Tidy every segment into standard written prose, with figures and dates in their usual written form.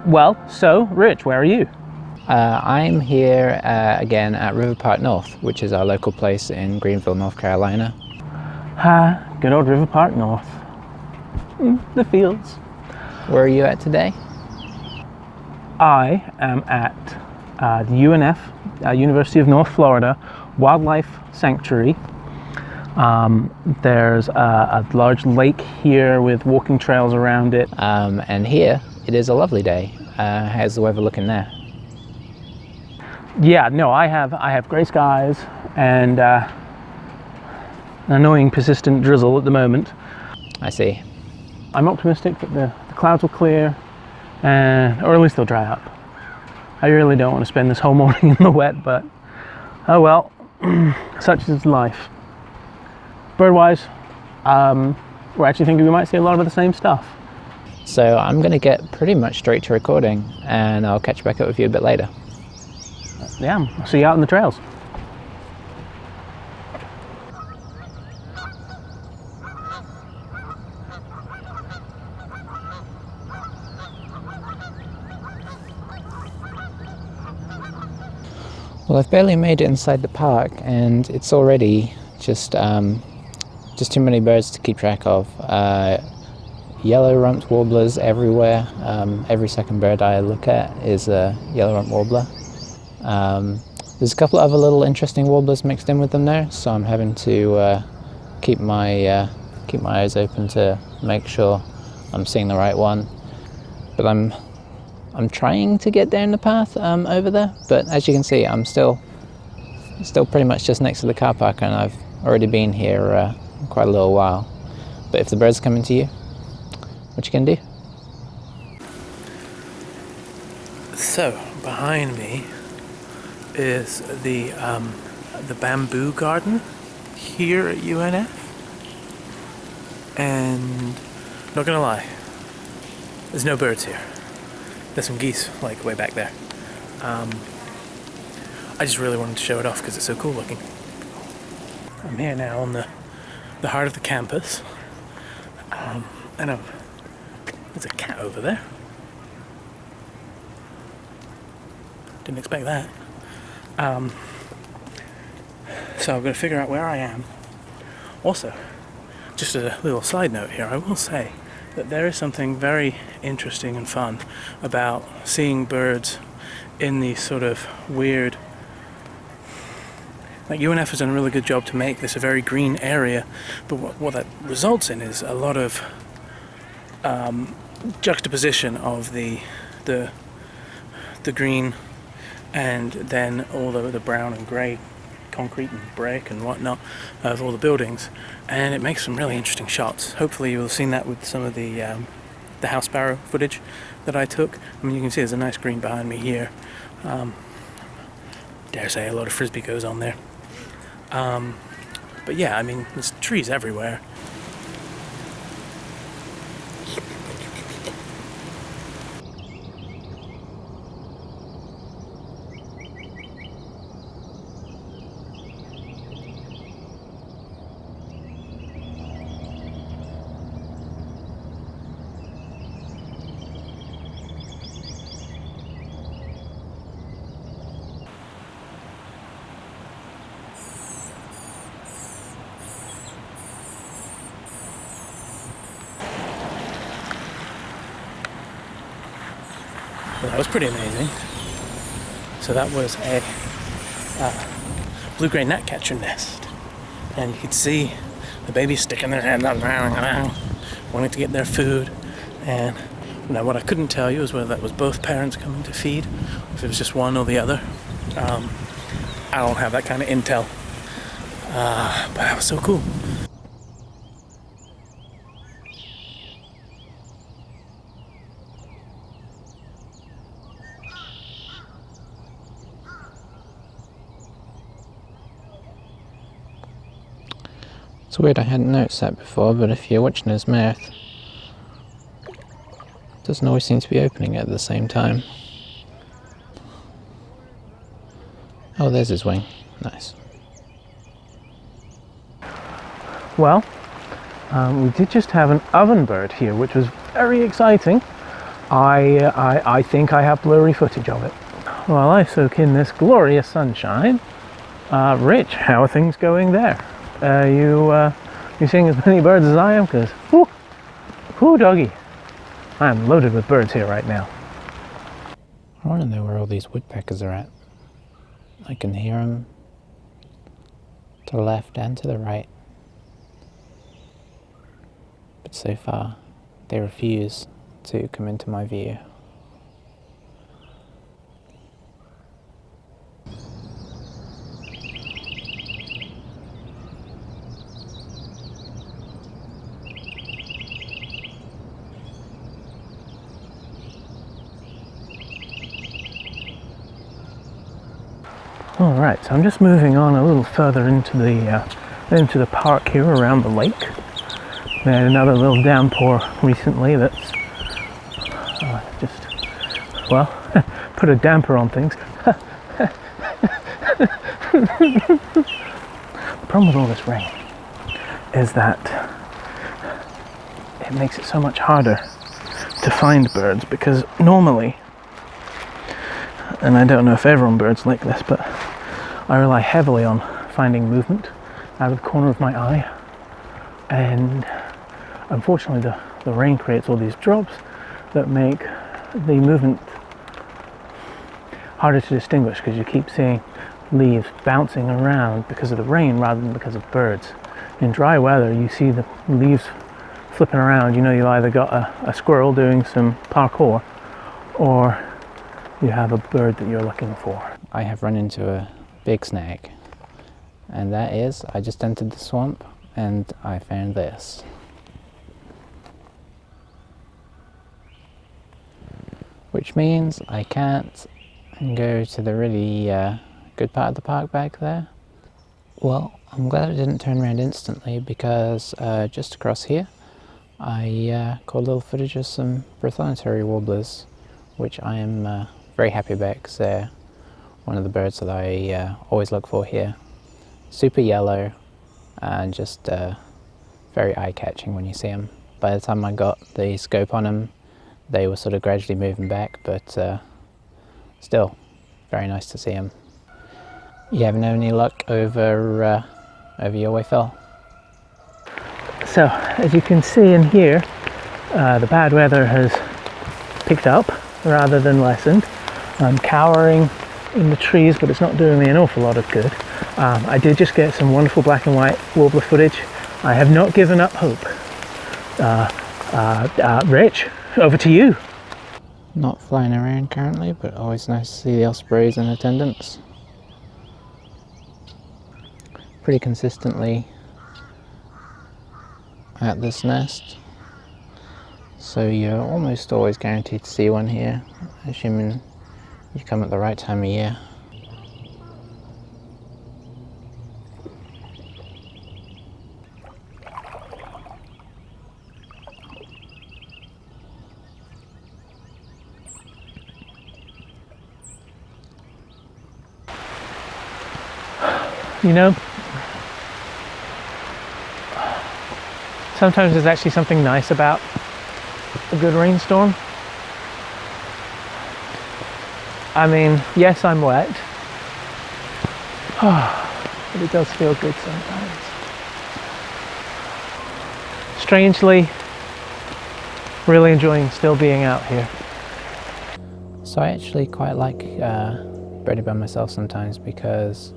Well, so, Rich, where are you? I'm here again at River Park North, which is our local place in Greenville, North Carolina. Good old River Park North. The fields. Where are you at today? I am at the UNF, University of North Florida, Wildlife Sanctuary. There's a large lake here with walking trails around it. And here, it is a lovely day. How's the weather looking there? Yeah, no, I have grey skies and an annoying persistent drizzle at the moment. I see. I'm optimistic that the clouds will clear, or at least they'll dry up. I really don't want to spend this whole morning in the wet, but oh well, such is life. Bird-wise, we're actually thinking we might see a lot of the same stuff. So I'm going to get pretty much straight to recording, and I'll catch back up with you a bit later. Yeah, I'll see you out on the trails. Well, I've barely made it inside the park, and it's already just too many birds to keep track of. Yellow-rumped warblers everywhere. Every second bird I look at is a yellow-rumped warbler. There's a couple of other little interesting warblers mixed in with them there, so I'm having to keep my eyes open to make sure I'm seeing the right one. But I'm trying to get down the path over there, but as you can see, I'm still pretty much just next to the car park, and I've already been here quite a little while. But if the birds are coming to you, what you gonna do? So behind me is the bamboo garden here at UNF, and not gonna lie, there's no birds here. There's some geese like way back there. I just really wanted to show it off because it's so cool looking. I'm here now on the heart of the campus, and there's a cat over there. Didn't expect that. So I'm going to figure out where I am. Also, just a little side note here, I will say that there is something very interesting and fun about seeing birds in these sort of weird, like UNF has done a really good job to make this a very green area, but what that results in is a lot of juxtaposition of the green and then all the brown and grey concrete and brick and whatnot of all the buildings, and it makes some really interesting shots. Hopefully you will have seen that with some of the house sparrow footage that I took. I mean, you can see there's a nice green behind me here. Dare say a lot of frisbee goes on there. But yeah, I mean, there's trees everywhere. Well, that was pretty amazing. So that was a blue-gray gnatcatcher nest, and you could see the babies sticking their heads up, wanting to get their food. And now what I couldn't tell you is whether that was both parents coming to feed, or if it was just one or the other. I don't have that kind of intel, but that was so cool. It's weird, I hadn't noticed that before, but if you're watching his mouth, it doesn't always seem to be opening at the same time. Oh, there's his wing. Nice. Well, we did just have an ovenbird here, which was very exciting. I think I have blurry footage of it. While I soak in this glorious sunshine, Rich, how are things going there? You seeing as many birds as I am? Because, whoo, doggy, I am loaded with birds here right now. I want to know where all these woodpeckers are at. I can hear them to the left and to the right. But so far, they refuse to come into my view. Alright, so I'm just moving on a little further into the park here around the lake. We had another little downpour recently that's just, well, put a damper on things. The problem with all this rain is that it makes it so much harder to find birds, because normally, and I don't know if everyone birds like this, but I rely heavily on finding movement out of the corner of my eye, and unfortunately the rain creates all these drops that make the movement harder to distinguish, because you keep seeing leaves bouncing around because of the rain rather than because of birds. In dry weather you see the leaves flipping around, you know you either got a squirrel doing some parkour or you have a bird that you're looking for. I have run into a big snag, and that is, I just entered the swamp and I found this. Which means I can't go to the really good part of the park back there. Well, I'm glad I didn't turn around instantly, because just across here I caught a little footage of some prothonotary warblers, which I am very happy about, because they're one of the birds that I always look for here. Super yellow and just very eye-catching when you see them. By the time I got the scope on them, they were sort of gradually moving back, but still very nice to see them. You haven't had any luck over your way, Phil? So, as you can see in here, the bad weather has picked up rather than lessened. I'm cowering in the trees, but it's not doing me an awful lot of good. I did just get some wonderful black and white warbler footage. I have not given up hope. Rich, over to you. Not flying around currently, but always nice to see the ospreys in attendance. Pretty consistently at this nest, so you're almost always guaranteed to see one here, assuming you come at the right time of year. You know, sometimes there's actually something nice about a good rainstorm. I mean, yes, I'm wet, but it does feel good sometimes. Strangely, really enjoying still being out here. So I actually quite like birding by myself sometimes, because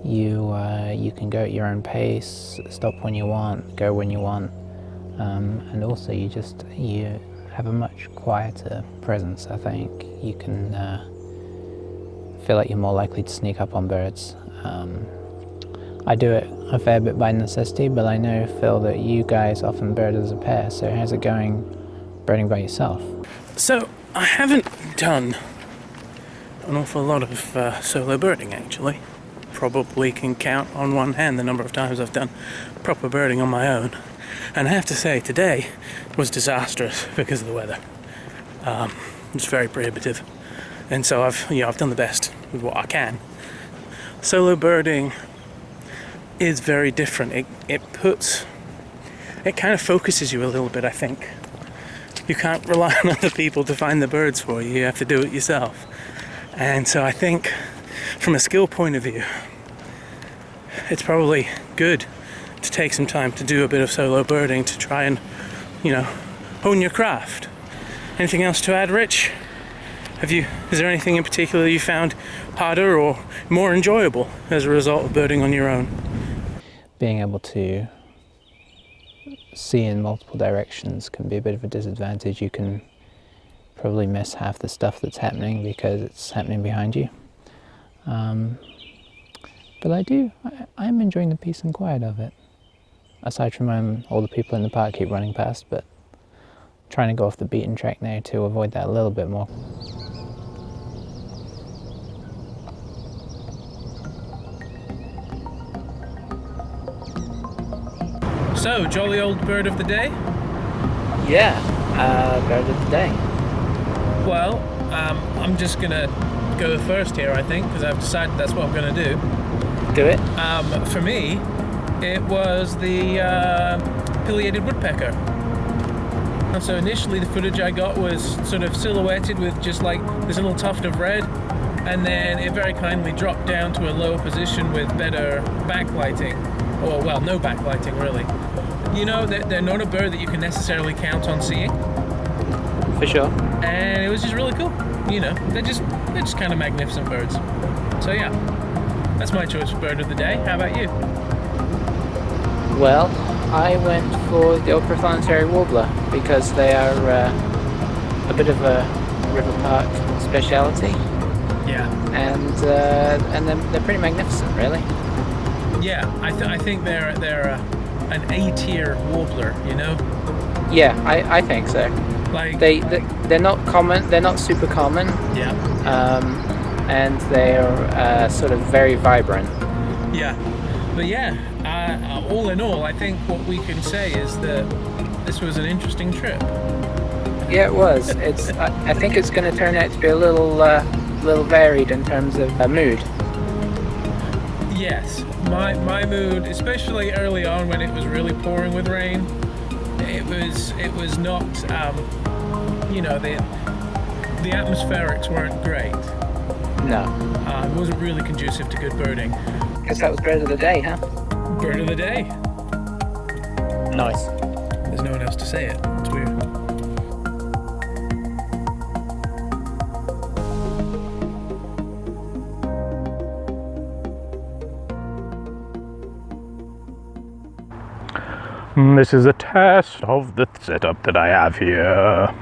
you can go at your own pace, stop when you want, go when you want, and also you have a much quieter presence. I think you can feel like you're more likely to sneak up on birds. I do it a fair bit by necessity, but I know, Phil, that you guys often bird as a pair, so how's it going birding by yourself? So, I haven't done an awful lot of solo birding, actually. Probably can count on one hand the number of times I've done proper birding on my own. And I have to say, today was disastrous because of the weather. It's very prohibitive. And so I've done the best with what I can. Solo birding is very different. It kind of focuses you a little bit, I think. you can't rely on other people to find the birds for you. You have to do it yourself. And so I think from a skill point of view, it's probably good to take some time to do a bit of solo birding to try and, hone your craft. Anything else to add, Rich? Is there anything in particular you found harder or more enjoyable as a result of birding on your own? Being able to see in multiple directions can be a bit of a disadvantage. You can probably miss half the stuff that's happening because it's happening behind you. But I'm enjoying the peace and quiet of it. Aside from all the people in the park keep running past, but trying to go off the beaten track now to avoid that a little bit more. So, jolly old bird of the day? Yeah, bird of the day. Well, I'm just gonna go first here, I think, because I've decided that's what I'm gonna do. Do it. For me, it was the pileated woodpecker. And so initially the footage I got was sort of silhouetted with just like this little tuft of red, and then it very kindly dropped down to a lower position with better backlighting. Or, well, no backlighting really. They're not a bird that you can necessarily count on seeing. For sure. And it was just really cool. They're just kind of magnificent birds. So yeah, that's my choice for bird of the day. How about you? Well, I went for the ultra-planetary warbler because they are a bit of a river park speciality. Yeah. And they're pretty magnificent, really. Yeah, I think they're an A-tier warbler. Yeah, I think so. Like they're not common. They're not super common. Yeah. And they're sort of very vibrant. Yeah. But yeah, all in all, I think what we can say is that this was an interesting trip. Yeah, it was. I think it's going to turn out to be a little varied in terms of mood. Yes, my mood, especially early on when it was really pouring with rain, it was not, the atmospherics weren't great. No. It wasn't really conducive to good birding. Guess that was bird of the day, huh? Bird of the day. Nice. There's no one else to say it. It's weird. This is a test of the setup that I have here.